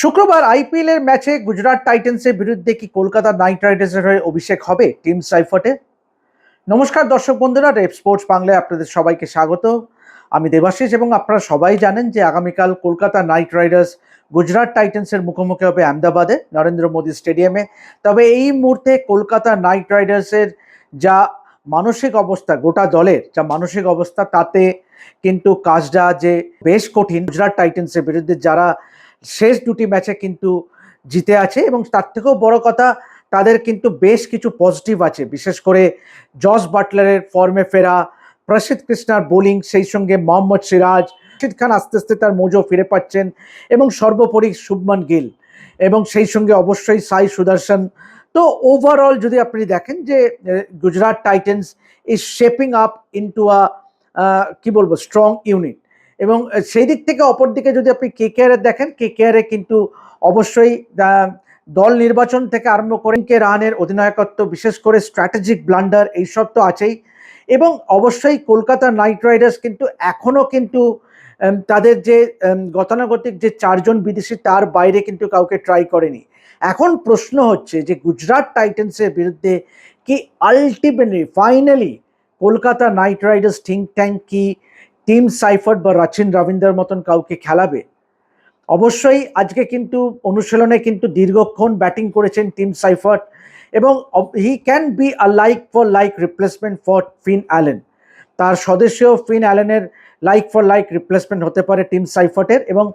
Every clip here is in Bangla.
শুক্রবার আইপিএল এর ম্যাচে গুজরাট টাইটান্সের বিরুদ্ধে কি কলকাতা নাইট রাইডার্সের হয়ে অভিষেক হবে টিম সাইফটে? নমস্কার দর্শক বন্ধুরা, রেপ স্পোর্টস বাংলায় আপনাদের সবাইকে স্বাগত। আমি দেবাশিস এবং আপনারা সবাই জানেন যে আগামীকাল কলকাতা নাইট রাইডার্স গুজরাট টাইটান্সের মুখোমুখি হবে আহমেদাবাদে নরেন্দ্র মোদী স্টেডিয়ামে। তবে এই মুহূর্তে কলকাতা নাইট রাইডার্সের যা মানসিক অবস্থা, গোটা দলের যা মানসিক অবস্থা, তাতে কিন্তু কাজটা যে বেশ কঠিন। গুজরাট টাইটান্সের বিরুদ্ধে যারা শেষ দুটি ম্যাচে কিন্তু জিতে আছে এবং তার থেকেও বড় কথা, তাদের কিন্তু বেশ কিছু পজিটিভ আছে, বিশেষ করে জস বাটলারের ফর্মে ফেরা, প্রসিদ্ধ কৃষ্ণার বোলিং, সেই সঙ্গে মোহাম্মদ সিরাজ, রশিদ খান আস্তে আস্তে তার মোজো ফিরে পাচ্ছেন এবং সর্বোপরি শুভমান গিল এবং সেই সঙ্গে অবশ্যই সাই সুদর্শন। তো ওভারঅল যদি আপনি দেখেন যে Gujarat Titans is shaping up into a কি বলবো স্ট্রং ইউনিট। এবং সেই দিক থেকে অপর দিকে যদি আপনি কেকেআর দেখেন, কেকেআর কিন্তু অবশ্যই দল নির্বাচন থেকে আরম্ভ করে কে রাহানের অধিনায়কত্ব, বিশেষ করে স্ট্র্যাটেজিক ব্লান্ডার, এইসব তো আছেই। এবং অবশ্যই কলকাতা নাইট রাইডার্স কিন্তু এখনও কিন্তু তাদের যে গতানুগতিক যে চারজন বিদেশি, তার বাইরে কিন্তু কাউকে ট্রাই করেনি। এখন প্রশ্ন হচ্ছে যে গুজরাট টাইটান্সের বিরুদ্ধে কি ultimately finally Kolkata Knight Riders think tank কি টিম সাইফট বা রাচিন রবীন্দ্রর মতন কাউকে খেলাবে? অবশ্যই আজকে কিন্তু অনুশীলনে কিন্তু দীর্ঘক্ষণ ব্যাটিং করেছেন টিম সাইফট এবং he can be a like for like replacement for Finn Allen. তার সদস্য ফিন অ্যালেনের লাইক ফর লাইক রিপ্লেসমেন্ট হতে পারে টিম সাইফটের। এবং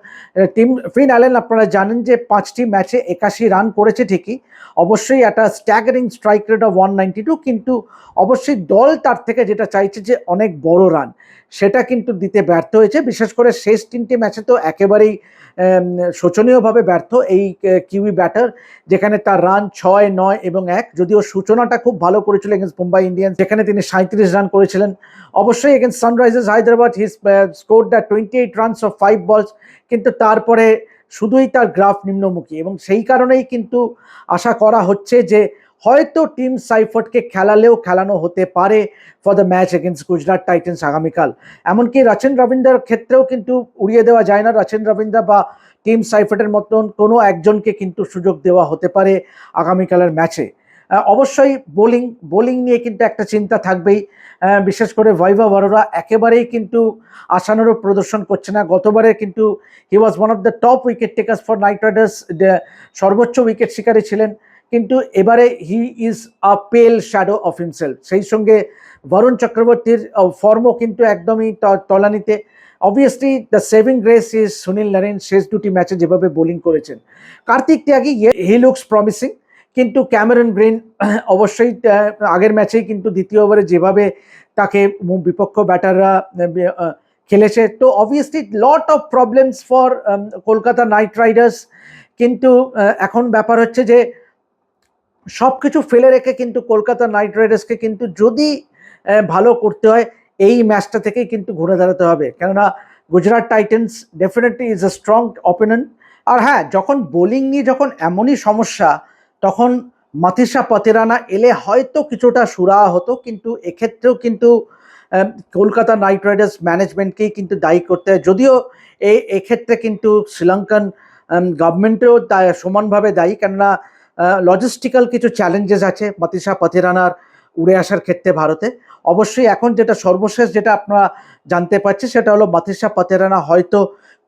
ফিন অ্যালেন আপনারা জানেন যে 5টি ম্যাচে 81 রান করেছে ঠিকই, অবশ্যই একটা স্ট্যাগারিং স্ট্রাইক রেট অফ 192, কিন্তু অবশ্যই দল তার থেকে যেটা চাইছে যে অনেক বড় রান, সেটা কিন্তু দিতে ব্যর্থ হয়েছে। বিশেষ করে শেষ 3টি ম্যাচে তো একেবারেই শোচনীয়ভাবে ব্যর্থ এই কিউই ব্যাটার, যেখানে তার রান 6, 9 এবং 1। যদিও সূচনাটা খুব ভালো করেছিল এগেন্স্ট মুম্বাই ইন্ডিয়ান্স, যেখানে তিনি 37 রান করেছিলেন। অবশ্যই against Sunrisers Hyderabad he scored the 28 runs of 5 বলস, কিন্তু তারপরে শুধুই তার গ্রাফ নিম্নমুখী। এবং সেই কারণেই কিন্তু আশা করা হচ্ছে যে হয়তো টিম সাইফটকে খেলানো হতে পারে for the match against Gujarat Titans আগামীকাল। এমনকি রাচিন রবীন্দ্রর ক্ষেত্রেও কিন্তু উড়িয়ে দেওয়া যায় না। রাচিন রবীন্দ্র বা টিম সাইফটের মতন কোনো একজনকে কিন্তু সুযোগ দেওয়া হতে পারে আগামীকালের ম্যাচে। অবশ্যই বোলিং নিয়ে কিন্তু একটা চিন্তা থাকবেই। বিশেষ করে বৈভব অরোরা একেবারেই কিন্তু আশানুরূপ প্রদর্শন করছে না। গতবারে কিন্তু he was one of the top wicket takers for Knight Riders, সর্বোচ্চ উইকেট শিকারী ছিলেন, কিন্তু এবারে হি ইজ আ পেল শ্যাডো অফ হিমসেলফ। সেই সঙ্গে বরুণ চক্রবর্তীর ফর্মও কিন্তু একদমই তলানিতে। Obviously the saving grace is Sunil Narine, শেষ দুটি ম্যাচে যেভাবে বোলিং করেছেন। কার্তিক ত্যাগী হি লুকস প্রমিসিং, কিন্তু ক্যামেরন গ্রিন অবশ্যই আগের ম্যাচেই কিন্তু দ্বিতীয় ওভারে যেভাবে তাকে বিপক্ষ ব্যাটাররা খেলেছে, তো obviously lot of problems for Kolkata Knight Riders. কিন্তু এখন ব্যাপার হচ্ছে যে সব কিছু ফেলে রেখে কিন্তু কলকাতা নাইট রাইডার্সকে কিন্তু যদি ভালো করতে হয়, এই ম্যাচটা থেকেই কিন্তু ঘুরে দাঁড়াতে হবে, কেননা Gujarat Titans definitely is a strong opponent. আর হ্যাঁ, যখন বোলিং নিয়ে যখন এমনই সমস্যা, তখন মাথিসা পাতিরানা এলে হয়তো কিছুটা সুরাহা হতো, কিন্তু এক্ষেত্রেও কিন্তু কলকাতা নাইট রাইডার্স ম্যানেজমেন্টকেই কিন্তু দায়ী করতে হয়। যদিও এক্ষেত্রে কিন্তু শ্রীলঙ্কান গভর্নমেন্টেও সমানভাবে দায়ী, কেননা লজিস্টিক্যাল কিছু চ্যালেঞ্জেস আছে মাথিসা পাতিরানার উড়ে আসার ক্ষেত্রে ভারতে। অবশ্যই এখন যেটা সর্বশেষ যেটা আপনারা জানতে পারছি, সেটা হলো মাথিসা পাতিরানা হয়তো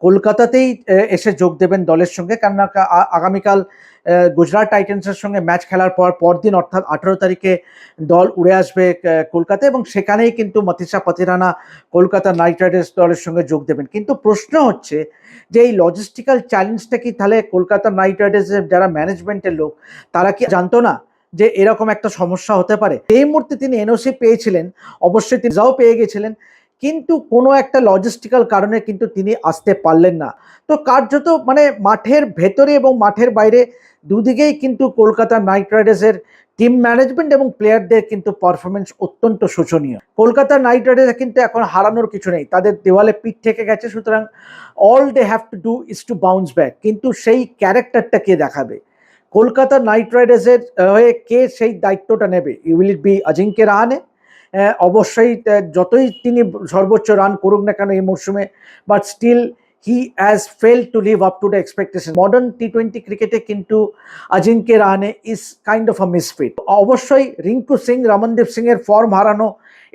কলকাতাতেই এসে যোগ দেবেন দলের সঙ্গে, কেননা আগামীকাল গুজরাট টাইটান্সের সঙ্গে ম্যাচ খেলার পরদিন অর্থাৎ 18 তারিখে দল উড়ে আসবে কলকাতা, এবং সেখানেই কিন্তু মাথিসা পাতিরানা কলকাতা নাইট রাইডার্স দলের সঙ্গে যোগ দেবেন। কিন্তু প্রশ্ন হচ্ছে যে এই লজিস্টিক্যাল চ্যালেঞ্জটা কি তাহলে কলকাতা নাইট রাইডার্সের যারা ম্যানেজমেন্টের লোক, তারা কি জানতো না যে এরকম একটা সমস্যা হতে পারে? এই মুহূর্তে তিনি এনওসি পেয়েছিলেন, অবশ্যই তিনি যাও পেয়ে গেছিলেন, কিন্তু কোনো একটা লজিস্টিক্যাল কারণে কিন্তু তিনি আসতে পারলেন না। তো কার্যত মানে মাঠের ভেতরে এবং মাঠের বাইরে দুদিকেই কিন্তু কলকাতা নাইট রাইডার্সের টিম ম্যানেজমেন্ট এবং প্লেয়ারদের কিন্তু পারফরমেন্স অত্যন্ত শোচনীয়। কলকাতা নাইট রাইডার্স কিন্তু এখন হারানোর কিছু নেই, তাদের দেওয়ালে পিঠ থেকে গেছে, সুতরাং all they have to do is to bounce back. কিন্তু সেই ক্যারেক্টারটা কে দেখাবে? কলকাতা নাইট রাইডার্সের হয়ে কে সেই দায়িত্বটা নেবে? Will it be Ajinkya Rahane? অবশ্যই যতই তিনি সর্বোচ্চ রান করুক না কেন এই মরশুমে, but still he has failed to live up to the expectation. Modern T20 ক্রিকেটে কিন্তু Ajinkya Rahane is kind of a misfit. অবশ্যই রিঙ্কু সিং, রমনদীপ সিং এর ফর্ম হারানো,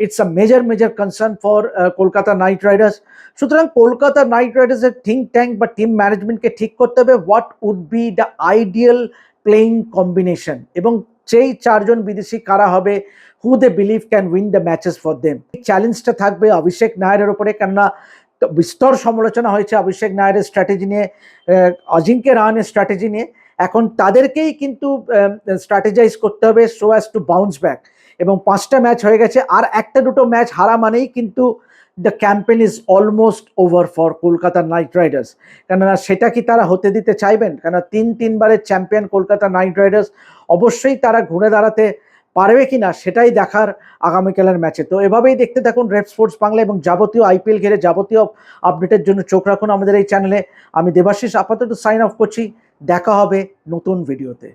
it's a major concern for Kolkata Knight Riders. সুতরাং কলকাতা নাইট রাইডার্সের থিঙ্ক ট্যাঙ্ক বা টিম ম্যানেজমেন্টকে ঠিক করতে হবে what would be the ideal playing combination, এবং সেই চারজন বিদেশি কারা হবে, who they believe can win the matches for them. চ্যালেঞ্জটা থাকবে অভিষেক নায়ারের উপরে, কেননা বিস্তর সমালোচনা হয়েছে অভিষেক নায়ারের স্ট্র্যাটেজি নিয়ে, অজিঙ্ক্য রাহানের স্ট্র্যাটেজি নিয়ে। এখন তাদেরকেই কিন্তু স্ট্র্যাটেজাইজ করতে হবে so as to bounce back. এবং 5টা ম্যাচ হয়ে গেছে, আর 1-2 ম্যাচ হারা মানেই কিন্তু the campaign is almost over for Kolkata Knight Riders. কেননা সেটা কি তারা হতে দিতে চাইবেন? কেননা 3বারের চ্যাম্পিয়ন কলকাতা নাইট রাইডার্স, অবশ্যই তারা ঘুরে দাঁড়াতে পারবে কিনা সেটাই দেখার আগামীকালের ম্যাচে। তো এভাবেই দেখতে থাকুন রেড স্পোর্টস বাংলা, এবং যাবতীয় আইপিএল ঘিরে যাবতীয় আপডেটের জন্য চোখ রাখুন আমাদের এই চ্যানেলে। আমি দেবাশিস আপাতত সাইন অফ করছি, দেখা হবে নতুন ভিডিওতে।